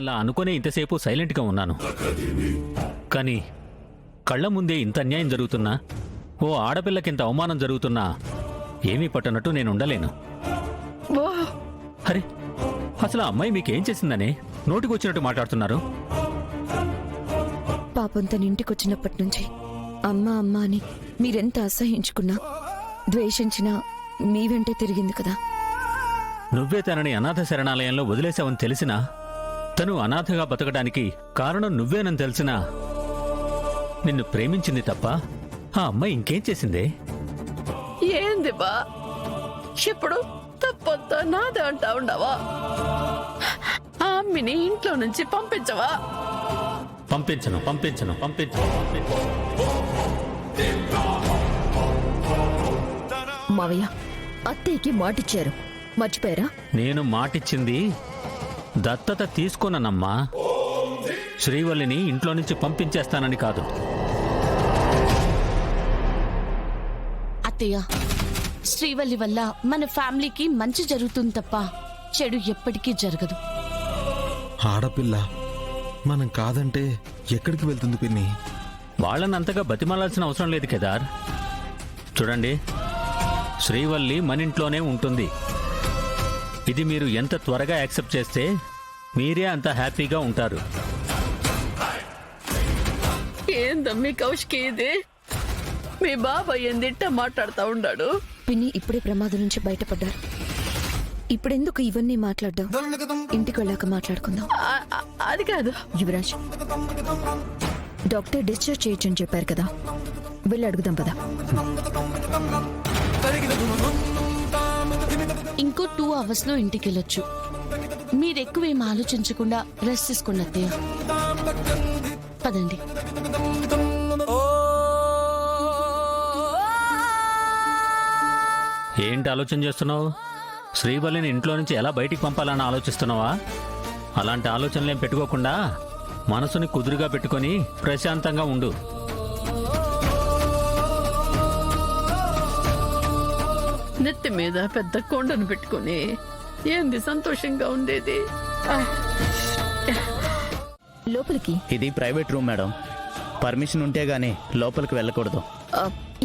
అలా అనుకునే ఇంతసేపు సైలెంట్గా ఉన్నాను. కానీ కళ్ల ముందే ఇంత అన్యాయం జరుగుతున్నా, ఓ ఆడపిల్లకింత అవమానం జరుగుతున్నా ఏమీ పట్టనట్టు నేను ఉండలేను. అరే, అసలు ఆ అమ్మాయి మీకేం చేసిందని నోటికొచ్చినట్టు మాట్లాడుతున్నారు? పాపం తన ఇంటికొచ్చినప్పటి నుంచి అమ్మ అమ్మ అని మీరెంత అసహించుకున్నా, ద్వేషించినా మీ వెంటే తిరిగింది కదా. నువ్వే తనని అనాథ శరణాలయంలో వదిలేశావని తెలిసినా, తను అనాథగా బతకడానికి కారణం నువ్వేనని తెలిసినా నిన్ను ప్రేమించింది తప్ప ఆ అమ్మాయి ఇంకేం చేసిందే? ఏంది బా ఇప్పుడు తప్పంతా నాదే అంటా ఉండవా? ఆ అమ్మిని ఇంట్లో నుంచి పంపించవా? పంపించను పంపించను పంపించను పంపించను. మావయ్య, అత్తయ్యకి మాటిచ్చారు, మర్చిపోయారా? నేను మాటిచ్చింది దత్తత తీసుకోనమ్మా, శ్రీవల్లిని ఇంట్లో నుంచి పంపించేస్తానని కాదు. అత్తయ్య, శ్రీవల్లి వల్ల మన ఫ్యామిలీకి మంచి జరుగుతుంది తప్ప చెడు ఎప్పటికీ జరగదు. ఆడపిల్ల మనం కాదంటే ఎక్కడికి వెళ్తుంది పిన్ని? వాళ్ళని అంతగా బతిమాలాల్సిన అవసరం లేదు కేదార్. చూడండి, శ్రీవల్లి మన ఇంట్లోనే ఉంటుంది. ఇది మీరు ఎంత త్వరగా యాక్సెప్ట్ చేస్తే మీరే అంత హ్యాపీగా ఉంటారు. ఏందమ్మీ కౌశికి ఇది? మీ బాబాయ్ ఏందిట్ట మాట్లాడుతా ఉన్నాడు? పిన్ని ఇప్పుడే ప్రమాదం నుంచి బయటపడ్డారు. ఇప్పుడెందుకు ఇవన్నీ మాట్లాడ్డాం? ఇంటికి వెళ్ళాక మాట్లాడుకుందాం. అది కాదు యువరాజ్, డాక్టర్ డిశ్చార్జ్ చేయొచ్చని చెప్పారు కదా, వెళ్ళి అడుగుదాం పదా. ఇంకో 2 hours లో ఇంటికి వెళ్ళొచ్చు. మీరెక్కువేం ఆలోచించకుండా రెస్ట్ తీసుకోండి అత్తయ్య. పదండి. ఏంటి ఆలోచన చేస్తున్నావు? శ్రీవల్లిని ఇంట్లో నుంచి ఎలా బయటికి పంపాలని ఆలోచిస్తున్నావా? అలాంటి ఆలోచనలేం పెట్టుకోకుండా మనసుని కుదురుగా పెట్టుకొని ప్రశాంతంగా ఉండు. నెత్తి మీద పెద్ద కొండను పెట్టుకుని ఏంది సంతోషంగా ఉండేది? లోపలికి. ఇది ప్రైవేట్ రూమ్ మేడం, పర్మిషన్ ఉంటే గానీ లోపలికి వెళ్ళకూడదు.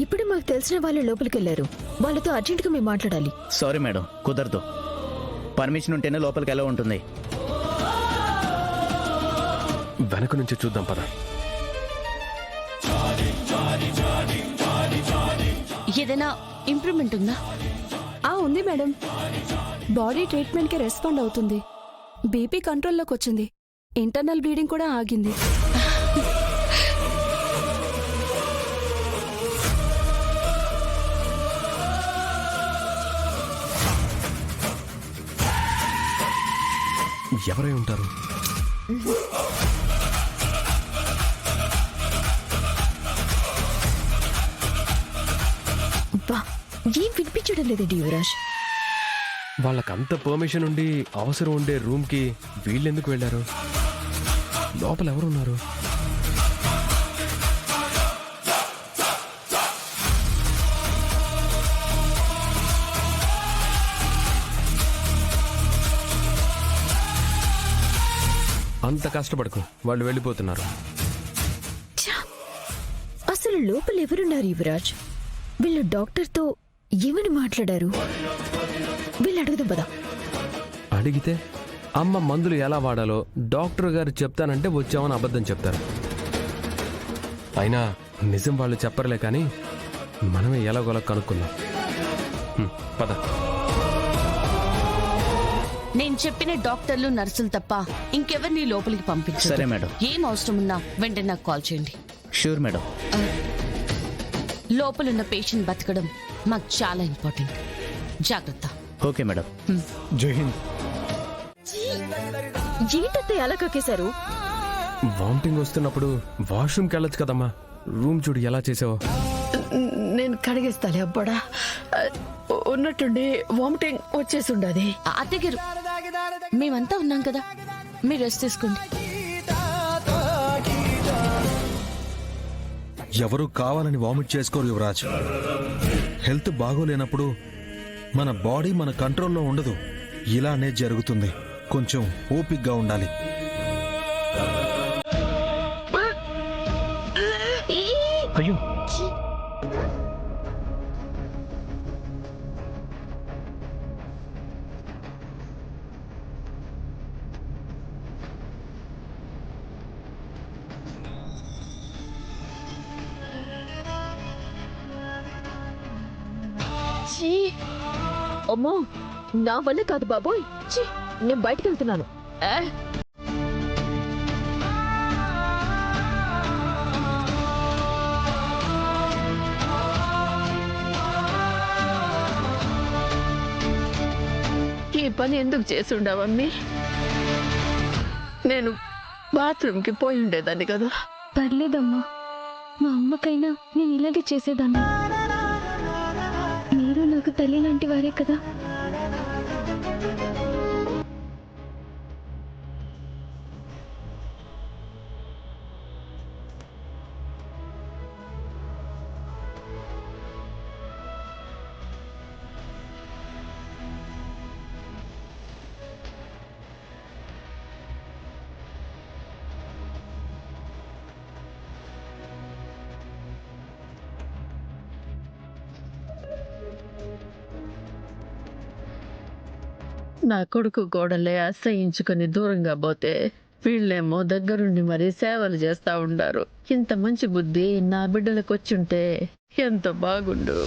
ఇప్పుడే మాకు తెలిసిన వాళ్ళు లోపలికి వెళ్ళారు, వాళ్ళతో అర్జెంటుగా మేము మాట్లాడాలి. సారీ మేడం, కుదరదు. పర్మిషన్ ఉంటేనే లోపలికి ఎలా ఉంటుంది. వెనక నుంచి చూద్దాం పద. ఏదైనా ఇంప్రూవ్మెంట్ ఉందా? ఉంది మేడం. బాడీ ట్రీట్మెంట్ కి రెస్పాండ్ అవుతుంది. బీపీ కంట్రోల్లోకి వచ్చింది. ఇంటర్నల్ బ్లీడింగ్ కూడా ఆగింది. ఎవరై ఉంటారు? ఏం వినిపించడం లేదండి యువరాజ్. వాళ్ళకంత పర్మిషన్ ఉండి అవసరం ఉండే రూమ్ కి వీళ్ళెందుకు వెళ్ళారు? లోపల ఎవరున్నారు? అంత కష్టపడకు, వాళ్ళు వెళ్ళిపోతున్నారు. అసలు లోపల ఎవరున్నారు యువరాజ్? వీళ్ళు డాక్టర్తో ఏమని మాట్లాడారు? వీళ్ళు అడుగుదాం పదా. అడిగితే అమ్మ మందులు ఎలా వాడాలో డాక్టర్ గారు చెప్తానంటే వచ్చామని అబద్ధం చెప్తారు. అయినా నిజం వాళ్ళు చెప్పరులే, కానీ మనమే ఎలాగోలా కనుక్కుందాం. పద. నేను చెప్పిన డాక్టర్లు నర్సులు తప్ప ఇంకెవరిని లోపలికి పంపించు. సరే మేడం. ఏం అవసరం ఉన్నా వెంటనే నాకు కాల్ చేయండి. Sure madam. లోపలున్న పేషెంట్ బతకడం మాకు చాలా ఇంపార్టెంట్. జాగ్రత్త. Okay madam. జై హింద్. ఏంటంటే అలా కక్కేశారు? వామిటింగ్ వస్తున్నప్పుడు వాష్రూమ్కి వెళ్ళొచ్చు కదమ్మా. రూమ్ చూడు ఎలా చేసావో. నేను కడిగేస్తాలే అబ్బాడా. ఉన్నట్టుండి వామిటింగ్ వచ్చేసి ఉండదు. అత్తగారు, మేమంతా ఉన్నాం కదా, మీరు రెస్ట్ తీసుకోండి. ఎవరు కావాలని వామిట్ చేసుకోరు యువరాజ్. హెల్త్ బాగోలేనప్పుడు మన బాడీ మన కంట్రోల్లో ఉండదు. ఇలానే జరుగుతుంది. కొంచెం ఓపిక్గా ఉండాలి. ఛీ! అమ్మో నా వల్ల కాదు బాబోయ్. ఛీ! నేను బయటికి వెళ్తున్నాను. ఈ పని ఎందుకు చేసి ఉండవమ్మి? నేను బాత్రూమ్కి పోయి ఉండేదాన్ని కదా. పర్లేదమ్మా, మా అమ్మకైనా నేను ఇలాగే చేసేదాన్ని. మీరు నాకు తల్లి లాంటి వారే కదా. నా కొడుకు గోడలే అసహించుకొని దూరంగా పోతే వీళ్ళేమో దగ్గరుండి మరీ సేవలు చేస్తా ఉండారు. ఇంత మంచి బుద్ధి నా బిడ్డలకు వచ్చుంటే ఎంత బాగుండు.